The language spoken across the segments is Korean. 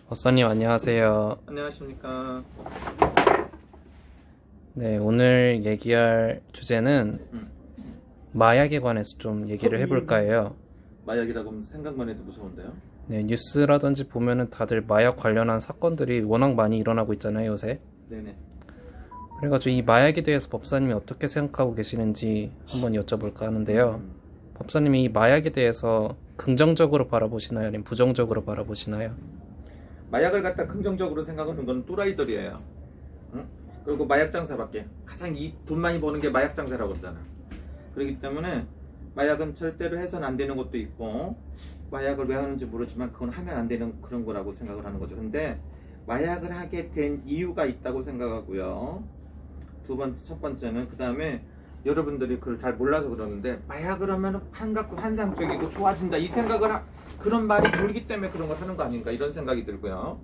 박사님 안녕하세요. 안녕하십니까. 네, 오늘 얘기할 주제는 마약에 관해서 좀 얘기를 해볼까 해요. 마약이라고 하면 생각만 해도 무서운데요. 네, 뉴스라든지 보면은 다들 마약 관련한 사건들이 워낙 많이 일어나고 있잖아요, 요새. 네네. 그래가지고 이 마약에 대해서 법사님이 어떻게 생각하고 계시는지 한번 여쭤볼까 하는데요. 법사님이 이 마약에 대해서 긍정적으로 바라보시나요? 아니면 부정적으로 바라보시나요? 마약을 갖다 긍정적으로 생각하는 건 또라이들이에요. 응? 그리고 마약 장사밖에 가장 돈 많이 버는 게 마약 장사라고 그러잖아. 그렇기 때문에 마약은 절대로 해서는 안 되는 것도 있고, 마약을 왜 하는지 모르지만 그건 하면 안 되는 그런 거라고 생각을 하는 거죠. 근데 마약을 하게 된 이유가 있다고 생각하고요. 첫 번째는 그 다음에 여러분들이 그걸 잘 몰라서 그러는데, 마약을 하면 한갑고 환상적이고 좋아진다 이 생각을 그런 말이 돌기 때문에 그런 걸 하는 거 아닌가 이런 생각이 들고요.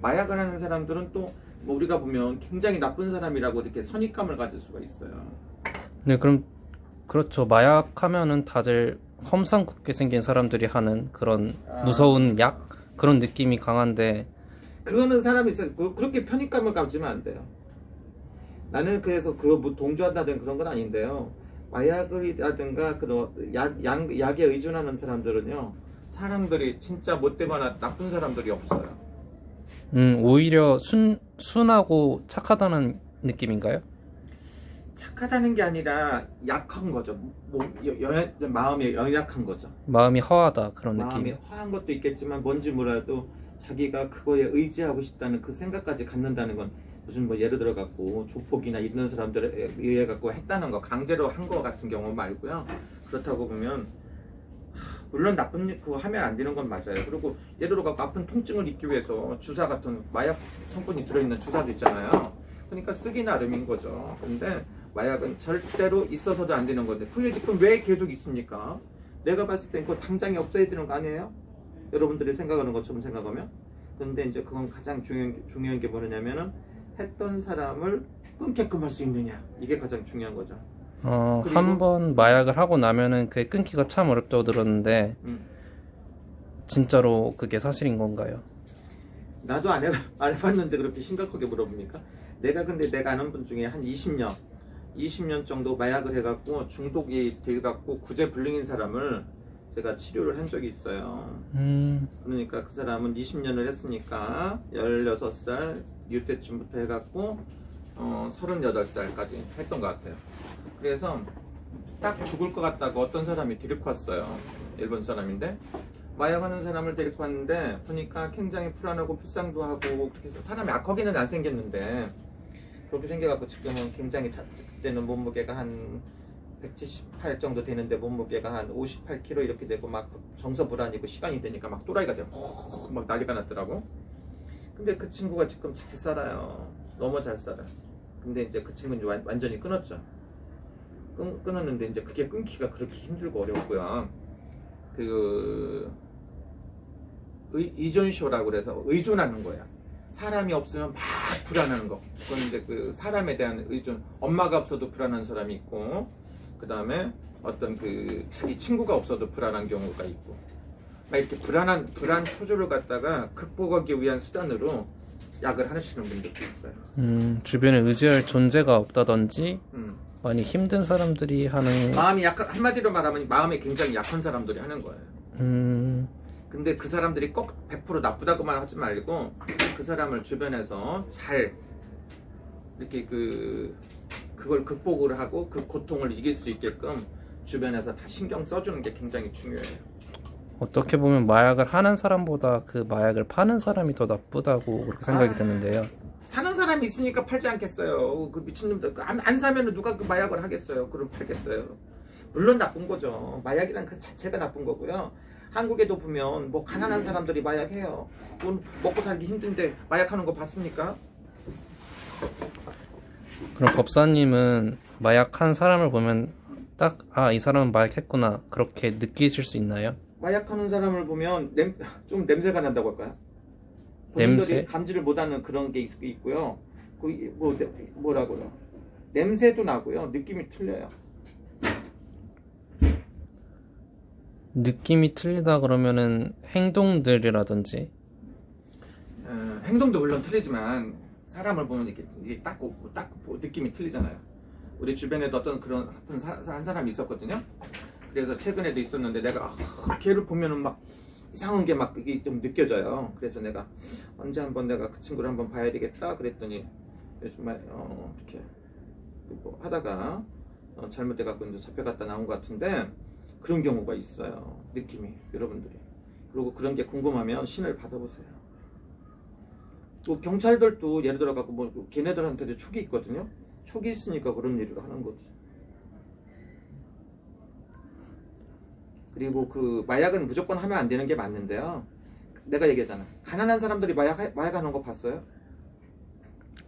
마약을 하는 사람들은 또 뭐 우리가 보면 굉장히 나쁜 사람이라고 이렇게 선입감을 가질 수가 있어요. 네, 그렇죠. 마약하면은 다들 험상궂게 생긴 사람들이 하는 그런 무서운 약? 그런 느낌이 강한데, 그거는 사람이 있어요. 그렇게 편입감을 가지면 안 돼요. 나는 그래서 그거 뭐 동조한다든 그런 건 아닌데요. 마약이라든가 그런 약에 의존하는 사람들은요, 사람들이 진짜 못되거나 나쁜 사람들이 없어요. 오히려 순하고 착하다는 느낌인가요? 착하다는 게 아니라 약한 거죠. 마음이 연약한 거죠. 마음이 허하다, 그런 마음이 느낌. 허한 것도 있겠지만 뭔지 몰라도 자기가 그거에 의지하고 싶다는 그 생각까지 갖는다는 건, 무슨 뭐 예를 들어 갖고 조폭이나 이런 사람들에 의해 갖고 했다는 거, 강제로 한 거 같은 경우 말고요. 그렇다고 보면 물론 나쁜 그거 하면 안 되는 건 맞아요. 그리고 예를 들어 갖고 아픈 통증을 잊기 위해서 주사 같은 마약 성분이 들어있는 주사도 있잖아요. 그러니까 쓰기 나름인 거죠. 근데 마약은 절대로 있어서도 안 되는 건데, 그게 지금 왜 계속 있습니까? 내가 봤을 땐 그거 당장에 없애야 되는 거 아니에요? 여러분들이 생각하는 것처럼 생각하면. 근데 이제 그건 가장 중요한 게 뭐냐면은, 했던 사람을 끊게끔 할 수 있느냐, 이게 가장 중요한 거죠. 한 번 마약을 하고 나면은 그게 끊기가 참 어렵다고 들었는데, 진짜로 그게 사실인 건가요? 나도 안 해봤는데 그렇게 심각하게 물어봅니까? 내가 아는 분 중에 한 20년 정도 마약을 해갖고 중독이 돼갖고 구제불능인 사람을 제가 치료를 한 적이 있어요. 그러니까 그 사람은 20년을 했으니까 16살 이때쯤부터 해갖고 38살까지 했던 것 같아요. 그래서 딱 죽을 것 같다고 어떤 사람이 데리고 왔어요. 일본 사람인데, 마약하는 사람을 데리고 왔는데 보니까 굉장히 불안하고 불쌍도 하고, 그렇게 사람이 악하게는 안 생겼는데 그렇게 생겨갖고 지금은 굉장히 그때는 몸무게가 한 178 정도 되는데 몸무게가 한 58kg 이렇게 되고, 막 정서불안이고 시간이 되니까 막 또라이가 되고 막 난리가 났더라고. 근데 그 친구가 지금 잘 살아요. 너무 잘 살아요. 근데 이제 그 친구는 이제 완전히 끊었죠. 끊었는데 이제 그게 끊기가 그렇게 힘들고 어렵고요. 의존쇼라고 그래서 의존하는 거야. 사람이 없으면 막 불안한 거. 그건 이제 그 사람에 대한 의존. 엄마가 없어도 불안한 사람이 있고, 그 다음에 어떤 자기 친구가 없어도 불안한 경우가 있고, 막 이렇게 불안 초조를 갖다가 극복하기 위한 수단으로 약을 하시는 분들도 있어요. 주변에 의지할 존재가 없다든지, 많이 힘든 사람들이 하는. 마음이 한마디로 말하면 마음이 굉장히 약한 사람들이 하는 거예요. 근데 그 사람들이 꼭 100% 나쁘다고만 하지 말고, 그 사람을 주변에서 잘 이렇게 그걸 극복을 하고 그 고통을 이길 수 있게끔 주변에서 다 신경 써주는 게 굉장히 중요해요. 어떻게 보면 마약을 하는 사람보다 그 마약을 파는 사람이 더 나쁘다고 그렇게 생각이 드는데요. 사는 사람이 있으니까 팔지 않겠어요. 그 미친놈들 안 사면 누가 그 마약을 하겠어요? 그럼 팔겠어요? 물론 나쁜 거죠. 마약이란 그 자체가 나쁜 거고요. 한국에도 보면 뭐 가난한 사람들이 마약해요. 돈 먹고 살기 힘든데 마약하는 거 봤습니까? 그럼 법사님은 마약한 사람을 보면 딱, 이 사람은 마약했구나, 그렇게 느끼실 수 있나요? 마약하는 사람을 보면 좀 냄새가 난다고 할까요? 본인들이 냄새? 감지를 못하는 그런 게 있고요. 뭐라고요? 냄새도 나고요. 느낌이 틀려요. 느낌이 틀리다 그러면은 행동들이라든지. 행동도 물론 틀리지만 사람을 보면 이게 딱 느낌이 틀리잖아요. 우리 주변에도 한 사람이 있었거든요. 그래서 최근에도 있었는데 내가 걔를 보면은 막 이상한 게 막 이게 좀 느껴져요. 그래서 내가 언제 한번 내가 그 친구를 한번 봐야 되겠다 그랬더니 요즘 이렇게 뭐 하다가 잘못돼 갖고 이제 잡혀갔다 나온 것 같은데 그런 경우가 있어요. 느낌이 여러분들이. 그리고 그런 게 궁금하면 신을 받아보세요. 뭐 경찰들도 예를 들어 갖고 뭐 걔네들한테도 촉이 있거든요. 촉이 있으니까 그런 일을 하는 거지. 그리고 그 마약은 무조건 하면 안 되는 게 맞는데요. 내가 얘기했잖아. 가난한 사람들이 마약하는 거 봤어요?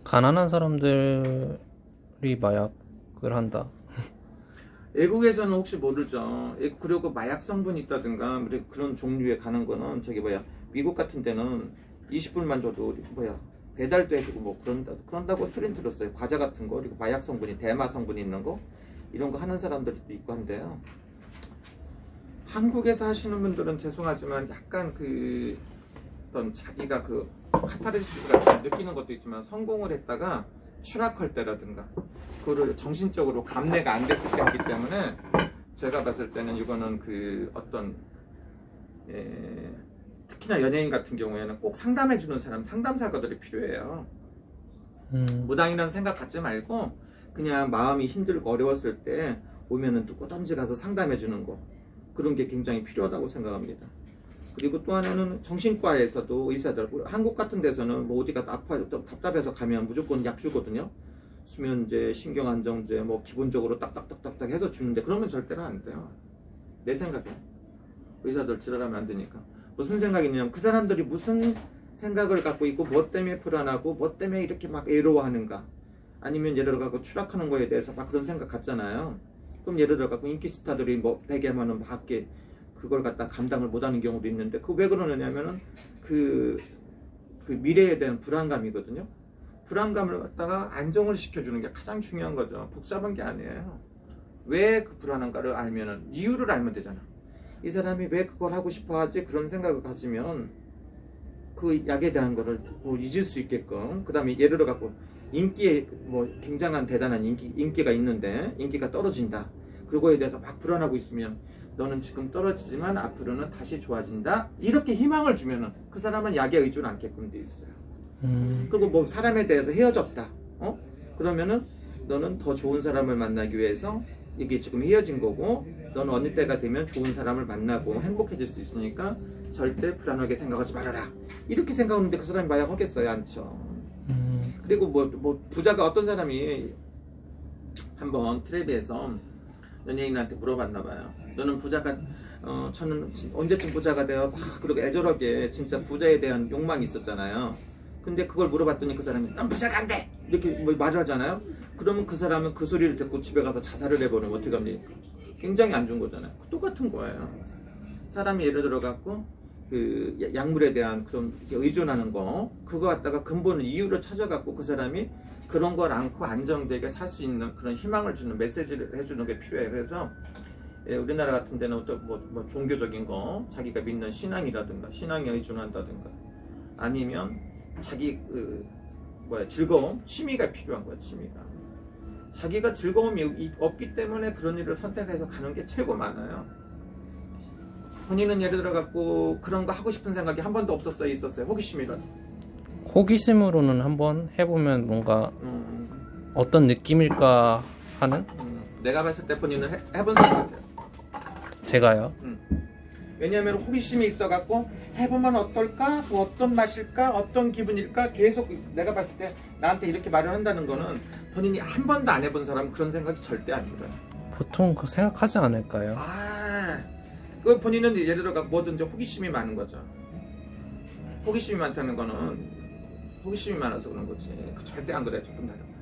가난한 사람들이 마약을 한다. 외국에서는 혹시 모르죠. 그리고 마약 성분이 있다든가 그런 종류에 가는 거는 미국 같은 데는 20불만 줘도 배달도 해주고 뭐 그런다고 소리는 들었어요. 과자 같은 거 그리고 마약 성분이 대마 성분이 있는 거 이런 거 하는 사람들도 있고 한데요. 한국에서 하시는 분들은 죄송하지만 약간 어떤 자기가 카타르시스 같은 느끼는 것도 있지만 성공을 했다가 추락할 때라든가 그거를 정신적으로 감내가 안 됐을 때 하기 때문에 제가 봤을 때는 이거는 특히나 연예인 같은 경우에는 꼭 상담해주는 사람, 상담사가들이 필요해요. 무당이라는 생각 갖지 말고 그냥 마음이 힘들고 어려웠을 때 오면은 또 꼬던지 가서 상담해주는 거 그런 게 굉장히 필요하다고 생각합니다. 그리고 또 하나는 정신과에서도 의사들, 한국 같은 데서는 뭐 어디가 답답해서 가면 무조건 약 주거든요. 수면제, 신경안정제, 뭐 기본적으로 딱딱딱딱 해서 주는데 그러면 절대로 안 돼요. 내 생각에. 의사들 지랄하면 안 되니까. 무슨 생각이냐면 그 사람들이 무슨 생각을 갖고 있고 뭐 때문에 불안하고 뭐 때문에 이렇게 막 애로워하는가. 아니면 예를 들어 갖고 추락하는 거에 대해서 막 그런 생각 갖잖아요. 그럼 예를 들어 갖고 인기 스타들이 뭐 되게 하면은 밖에 그걸 갖다 감당을 못하는 경우도 있는데 그 왜 그러느냐면은 그 미래에 대한 불안감이거든요. 불안감을 갖다가 안정을 시켜주는 게 가장 중요한 거죠. 복잡한 게 아니에요. 왜 그 불안한가를 알면은 이유를 알면 되잖아. 이 사람이 왜 그걸 하고 싶어 하지? 그런 생각을 가지면 그 약에 대한 거를 뭐 잊을 수 있게끔. 그 다음에 예를 들어 갖고 인기에 뭐 굉장한 대단한 인기가 있는데 인기가 떨어진다. 그거에 대해서 막 불안하고 있으면 너는 지금 떨어지지만 앞으로는 다시 좋아진다. 이렇게 희망을 주면은 그 사람은 약에 의존 않게끔 돼 있어요. 그리고 뭐 사람에 대해서 헤어졌다. 그러면은 너는 더 좋은 사람을 만나기 위해서 이게 지금 헤어진 거고 너는 어느 때가 되면 좋은 사람을 만나고 행복해질 수 있으니까 절대 불안하게 생각하지 말아라. 이렇게 생각하는데 그 사람이 마약 하겠어요? 않죠. 그리고 뭐 부자가 어떤 사람이 한번 텔레비에서 연예인한테 물어봤나 봐요. 너는 부자가 저는 언제쯤 부자가 돼요? 막 그러고 애절하게 진짜 부자에 대한 욕망이 있었잖아요. 근데 그걸 물어봤더니 그 사람이 넌 부자가 안 돼! 이렇게 뭐 말을 하잖아요. 그러면 그 사람은 그 소리를 듣고 집에 가서 자살을 해버리면 어떻게 합니까? 굉장히 안 좋은 거잖아요. 똑같은 거예요. 사람이 예를 들어 갖고 그 약물에 대한 그런 의존하는 거 그거 갖다가 근본 이유를 찾아갖고 그 사람이 그런 걸 않고 안정되게 살 수 있는 그런 희망을 주는 메시지를 해주는 게 필요해요. 그래서 우리나라 같은 데는 또 뭐 종교적인 거 자기가 믿는 신앙이라든가 신앙에 의존한다든가 아니면 자기 즐거움, 취미가 필요한 거야. 취미가 자기가 즐거움이 없기 때문에 그런 일을 선택해서 가는 게 최고 많아요. 본인은 예를 들어 갖고 그런 거 하고 싶은 생각이 한 번도 없었어요? 있었어요? 호기심이라도? 호기심으로는 한번 해보면 뭔가 어떤 느낌일까 하는? 내가 봤을 때 본인은 해본 사람 같아요. 제가요? 왜냐하면 호기심이 있어갖고 해보면 어떨까? 뭐 어떤 맛일까? 어떤 기분일까? 계속 내가 봤을 때 나한테 이렇게 말을 한다는 거는 본인이 한 번도 안 해본 사람은 그런 생각이 절대 안 들어요. 보통 그 생각하지 않을까요? 그 본인은 예를 들어 뭐든지 호기심이 많은 거죠. 호기심이 많다는 거는 호기심이 많아서 그런 거지. 절대 안 그래. 조금 다르고.